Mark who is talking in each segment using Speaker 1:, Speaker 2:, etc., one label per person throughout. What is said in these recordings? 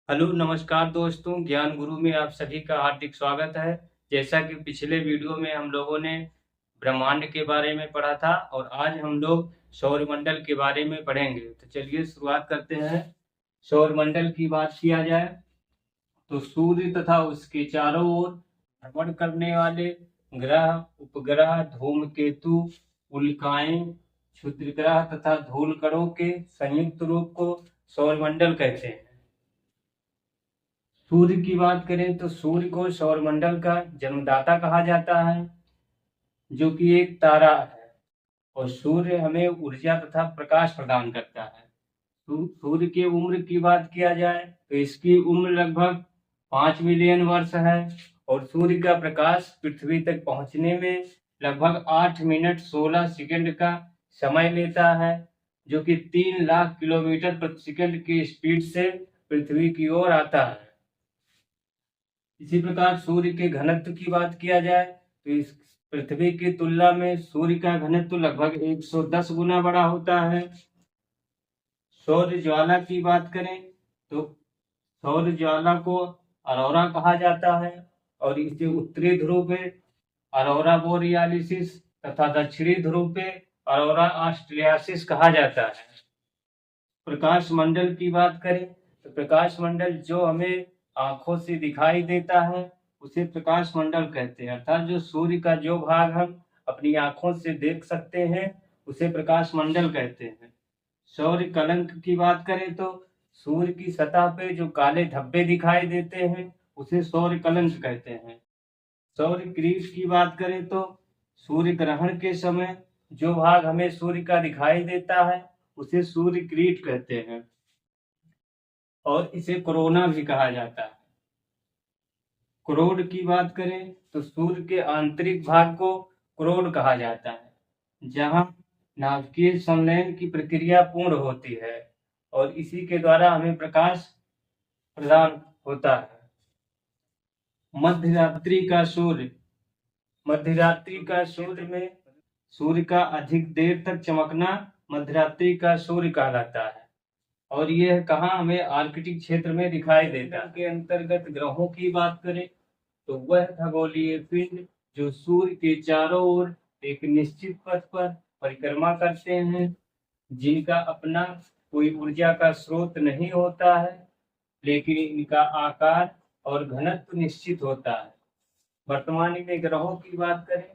Speaker 1: Hello नमस्कार दोस्तों, ज्ञान गुरु में आप सभी का हार्दिक स्वागत है। जैसा कि पिछले वीडियो में हम लोगों ने ब्रह्मांड के बारे में पढ़ा था और आज हम लोग सौरमंडल के बारे में पढ़ेंगे। तो चलिए शुरुआत करते हैं। सौरमंडल की बात किया जाए तो सूर्य तथा उसके चारों ओर भ्रमण करने वाले ग्रह, उपग्रह, धूमकेतु, उल्काएं, क्षुद्रग्रह तथा धूलकणों के संयुक्त रूप को सौरमंडल कहते हैं। सूर्य की बात करें तो सूर्य को सौरमंडल का जन्मदाता कहा जाता है, जो कि एक तारा है और सूर्य हमें ऊर्जा तथा प्रकाश प्रदान करता है। सूर्य की उम्र की बात किया जाए तो इसकी उम्र लगभग 5 मिलियन वर्ष है और सूर्य का प्रकाश पृथ्वी तक पहुंचने में लगभग 8 मिनट 16 सेकंड का समय लेता है, जो कि 3 लाख किलोमीटर प्रति सेकंड की स्पीड से पृथ्वी की ओर आता है। इसी प्रकार सूर्य के घनत्व की बात किया जाए तो इस पृथ्वी की तुलना में सूर्य का घनत्व लगभग 110 गुना बड़ा होता है। सौर ज्वाला की बात करें तो सौर ज्वाला को अरोरा कहा जाता है और इसे उत्तरी ध्रुव पे अरोरा बोरियालिसिस तथा दक्षिणी ध्रुव पे अरोरा ऑस्ट्रेलियासिस कहा जाता है। प्रकाश मंडल की बात करें तो प्रकाश मंडल जो हमें आंखों से दिखाई देता है उसे प्रकाश मंडल कहते हैं, अर्थात जो सूर्य का जो भाग हम अपनी आंखों से देख सकते हैं उसे प्रकाश मंडल कहते हैं। सौर्य कलंक की बात करें तो सूर्य की सतह पे जो काले धब्बे दिखाई देते हैं उसे सौर्य कलंक कहते हैं। सौर्य क्रीट की बात करें तो सूर्य ग्रहण के समय जो भाग हमें सूर्य का दिखाई देता है उसे सूर्य क्रीट कहते हैं और इसे कोरोना भी कहा जाता है। क्रोड की बात करें तो सूर्य के आंतरिक भाग को क्रोड कहा जाता है, जहां नाभिकीय संलयन की प्रक्रिया पूर्ण होती है और इसी के द्वारा हमें प्रकाश प्रदान होता है। मध्यरात्रि का सूर्य मध्यरात्रि का सूर्य में सूर्य का अधिक देर तक चमकना मध्यरात्रि का सूर्य कहलाता है और यह कहाँ हमें आर्कटिक क्षेत्र में दिखाई देता है। के अंतर्गत ग्रहों की बात करें तो वह खगोलीय पिंड जो सूर्य के चारों ओर एक निश्चित पथ पर परिक्रमा करते हैं, जिनका अपना कोई ऊर्जा का स्रोत नहीं होता है, लेकिन इनका आकार और घनत्व निश्चित होता है। वर्तमान में ग्रहों की बात करें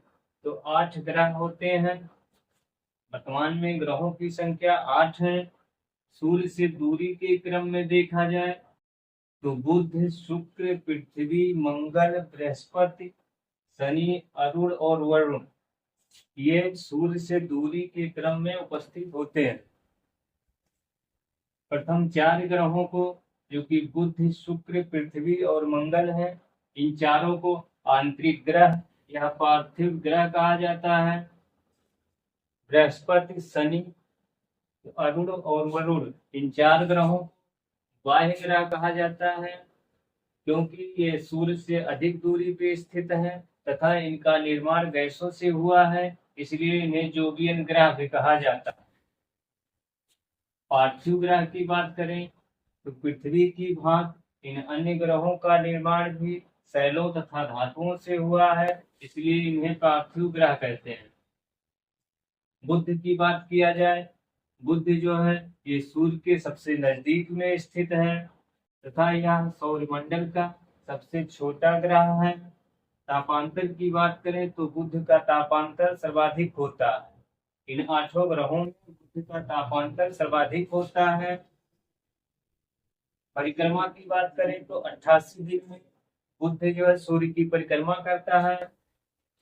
Speaker 1: तो 8 ग्रह होते हैं। वर्तमान में ग्रहों की संख्या 8 है। सूर्य से दूरी के क्रम में देखा जाए तो बुध, शुक्र, पृथ्वी, मंगल, बृहस्पति, शनि, अरुण और वरुण ये सूर्य से दूरी के क्रम में उपस्थित होते हैं। प्रथम 4 ग्रहों को, जो कि बुध, शुक्र, पृथ्वी और मंगल है, इन चारों को आंतरिक ग्रह या पार्थिव ग्रह कहा जाता है। बृहस्पति, शनि, अरुण और वरुण इन 4 ग्रहों बाह्य ग्रह कहा जाता है, क्योंकि ये सूर्य से अधिक दूरी पे स्थित है तथा इनका निर्माण गैसों से हुआ है, इसलिए इन्हें जोवियन ग्रह भी कहा जाता है। पार्थिव ग्रह की बात करें तो पृथ्वी की भांति इन अन्य ग्रहों का निर्माण भी शैलों तथा धातुओं से हुआ है, इसलिए इन्हें पार्थिव ग्रह कहते हैं। बुध की बात किया जाए, बुध जो है ये सूर्य के सबसे नजदीक में स्थित है तथा यह सौरमंडल का सबसे छोटा ग्रह है। तापांतर की बात करें तो बुध का तापांतर सर्वाधिक होता है। इन 8 ग्रहों में बुध का तापांतर सर्वाधिक होता है। परिक्रमा की बात करें तो 88 दिन में बुध जो है सूर्य की परिक्रमा करता है।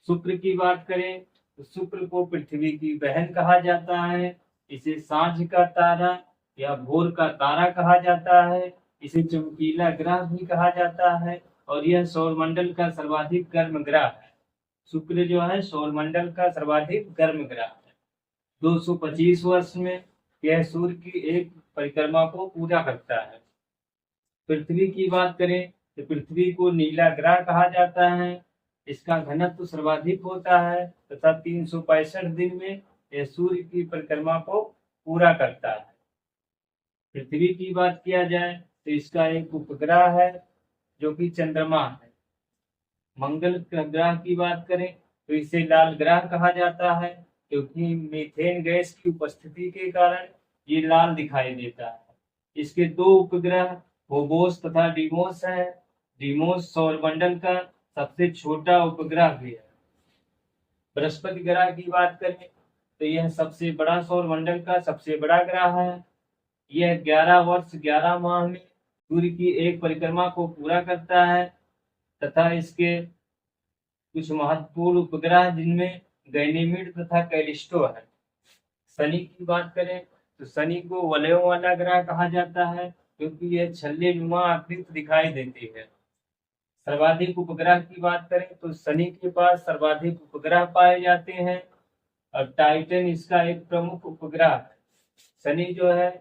Speaker 1: शुक्र की बात करें तो शुक्र को पृथ्वी की बहन कहा जाता है। इसे सांझ का तारा या भोर का तारा कहा जाता है। इसे चमकीला ग्रह भी कहा जाता है और यह सौरमंडल का सर्वाधिक गर्म ग्रह है। शुक्र जो है सौरमंडल का सर्वाधिक गर्म ग्रह है। 225 वर्ष में यह सूर्य की एक परिक्रमा को पूरा करता है। पृथ्वी की बात करें तो पृथ्वी को नीला ग्रह कहा जाता है। इसका घनत्व सर्वाधिक होता है तथा 365 दिन में यह सूर्य की परिक्रमा को पूरा करता है। पृथ्वी की बात किया जाए तो इसका एक उपग्रह है जो कि चंद्रमा है। मंगल ग्रह की बात करें तो इसे लाल ग्रह कहा जाता है, क्योंकि मीथेन गैस की उपस्थिति के कारण ये लाल दिखाई देता है। इसके दो उपग्रह फोबोस तथा डीमोस है। डीमोस सौरमंडल का सबसे छोटा उपग्रह भी है। बृहस्पति ग्रह की बात करें तो यह सबसे बड़ा सौरमंडल का सबसे बड़ा ग्रह है। यह 11 वर्ष 11 माह में सूर्य की एक परिक्रमा को पूरा करता है तथा इसके कुछ महत्वपूर्ण उपग्रह जिनमें गैनीमीड तथा कैलिस्टो है। शनि की बात करें तो शनि को वलयों वाला ग्रह कहा जाता है, क्योंकि यह छल्ले नुमा आकृति दिखाई देती है। सर्वाधिक उपग्रह की बात करें तो शनि के पास सर्वाधिक उपग्रह पाए जाते हैं और टाइटन इसका एक प्रमुख उपग्रह है। शनि जो है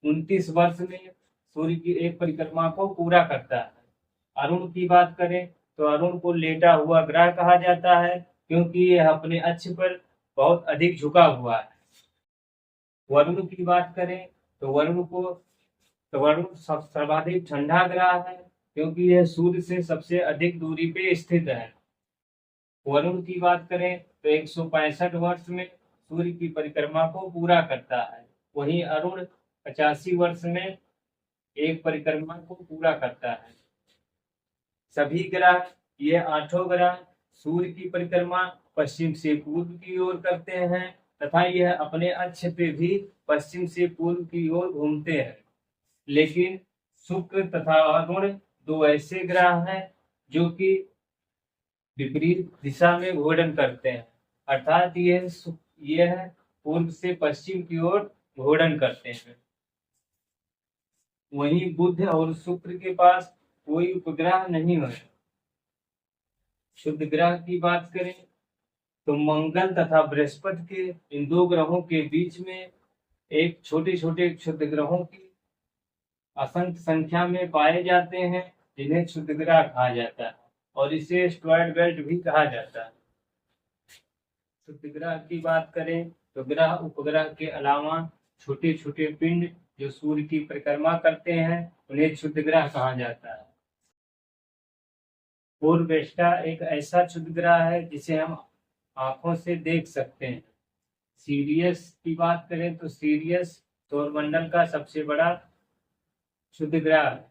Speaker 1: 29 वर्ष में सूर्य की एक परिक्रमा को पूरा करता है। अरुण की बात करें तो अरुण को लेटा हुआ ग्रह कहा जाता है, क्योंकि यह अपने अक्ष पर बहुत अधिक झुका हुआ है। वरुण की बात करें तो वरुण सर्वाधिक ठंडा ग्रह है, क्योंकि यह सूर्य से सबसे अधिक दूरी पे स्थित है। वरुण की बात करें तो 165 वर्ष में सूर्य की परिक्रमा को पूरा करता है। वहीं अरुण 85 वर्ष में एक परिक्रमा को पूरा करता है। सभी ग्रह ये 8 ग्रह सूर्य की परिक्रमा पश्चिम से पूर्व की ओर करते हैं तथा यह अपने अक्ष पे भी पश्चिम से पूर्व की ओर घूमते हैं। लेकिन शुक्र तथा अरुण दो ऐसे ग्रह हैं जो कि विपरीत दिशा में घूर्णन करते हैं, अर्थात यह पूर्व से पश्चिम की ओर घूर्णन करते हैं। वहीं बुध और शुक्र के पास कोई उपग्रह नहीं है। शुद्ध ग्रह की बात करें तो मंगल तथा बृहस्पति के इन दो ग्रहों के बीच में एक छोटे छोटे क्षुद्र ग्रहों की असंख्य संख्या में पाए जाते हैं, जिन्हें क्षुद्र ग्रह कहा जाता है और इसे एस्टेरॉयड बेल्ट भी कहा जाता है। क्षुद्र ग्रह की बात करें तो ग्रह उपग्रह के अलावा छोटे छोटे पिंड जो सूर्य की परिक्रमा करते हैं उन्हें क्षुद्र ग्रह कहा जाता है। पूर्वेष्टा एक ऐसा क्षुद्र ग्रह है जिसे हम आंखों से देख सकते हैं। सीरियस की बात करें तो सीरियस सौरमंडल का सबसे बड़ा क्षुद्र ग्रह है।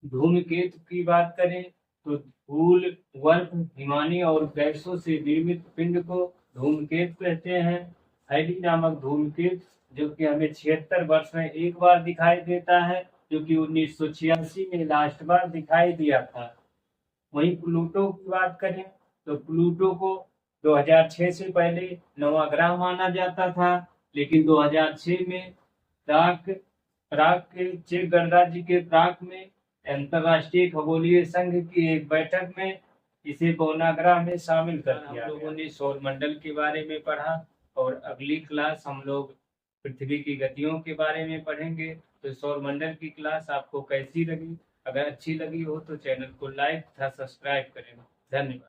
Speaker 1: धूमकेतु की बात करें तो धूल, वर्फ, हिमानी और गैसों से निर्मित पिंड को धूमकेतु कहते हैं। हैली नामक धूमकेतु जो कि हमें 76 वर्ष में एक बार दिखाई देता है, जो कि 1986 में लास्ट बार दिखाई दिया था। वहीं प्लूटो की बात करें तो प्लूटो को 2006 से पहले नवा ग्रह माना जाता था, लेकिन 2006 में प्राग के चेक गणराज्य के प्राग में अंतरराष्ट्रीय खगोलीय संघ की एक बैठक में इसे बौना ग्रह में शामिल कर दिया। हम लोगों ने सौरमंडल के बारे में पढ़ा और अगली क्लास हम लोग पृथ्वी की गतियों के बारे में पढ़ेंगे। तो सौरमंडल की क्लास आपको कैसी लगी? अगर अच्छी लगी हो तो चैनल को लाइक तथा सब्सक्राइब करें। धन्यवाद।